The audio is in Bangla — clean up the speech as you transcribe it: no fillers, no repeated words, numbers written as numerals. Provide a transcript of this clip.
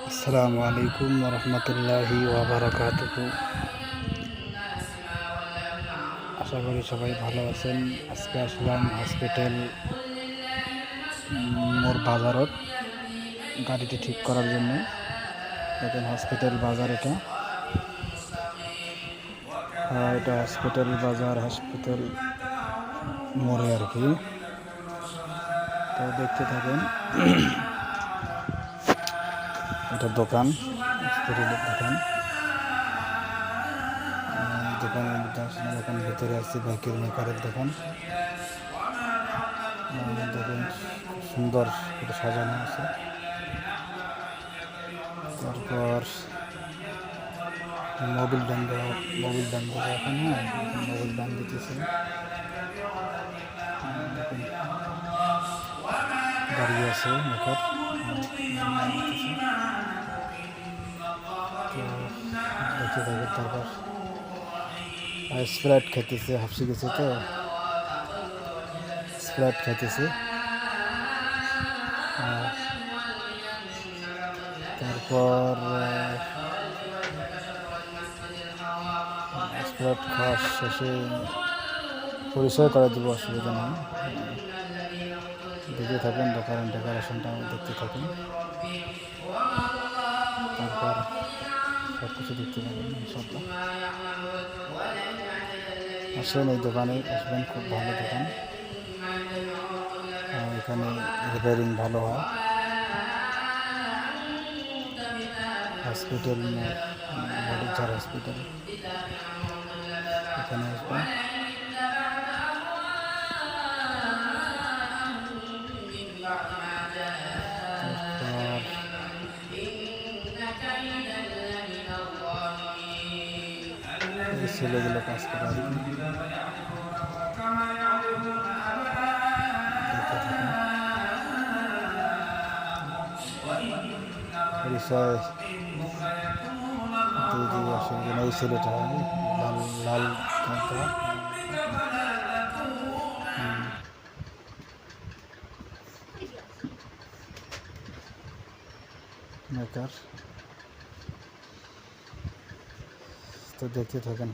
আসসালামু আলাইকুম রহমতুল্লাহি ওয়াবারাকাতুহু। আশা করি সবাই ভালো আছেন। আজকে আসলাম হসপিটাল মোর বাজারত গাড়িটি ঠিক করার জন্য। দেখেন হসপিটাল বাজার এটা এটা হসপিটাল বাজার, হসপিটাল মোড়ে আর কি। তো দেখতে থাকেন। এটা দোকান, হসপিটালের দোকান। দোকানের মধ্যে আসলে এখন ভিতরে আসছে বাইকের মেকারের দোকান। দেখুন খুব সুন্দর করে সাজানো আছে। তারপর মোবিল ডান দেবে এখন। মোবিল ডান দিতেছে। দেখুন দাঁড়িয়ে আছে মেকার, তো দেখতে থাকে। তারপর স্প্রাইট খেতেছে, হাফসি গেছে তো স্প্রাইট খাইতেছে। তারপর স্প্রাইট খাওয়া শেষে পরিচয় করে দেবো, অসুবিধা নেই। দেখতে থাকেন, ডেকোরেশনটা দেখতে থাকেন। তারপর সব কিছু দেখতে পাবেন ইনশাআল্লাহ। আসেন এই দোকানে, আসবেন, খুব ভালো দোকান। এখানে রিপেয়ারিং ভালো হয়। হসপিটাল বড়িচার হসপিটাল, এখানে আসবেন। এই ছেলেগুলো কাজ করে আর কি। পরিচয় দিয়ে আসলে এই ছেলেটা লাল লাল কাঁথা মেকার। তো দেখতে থাকেন।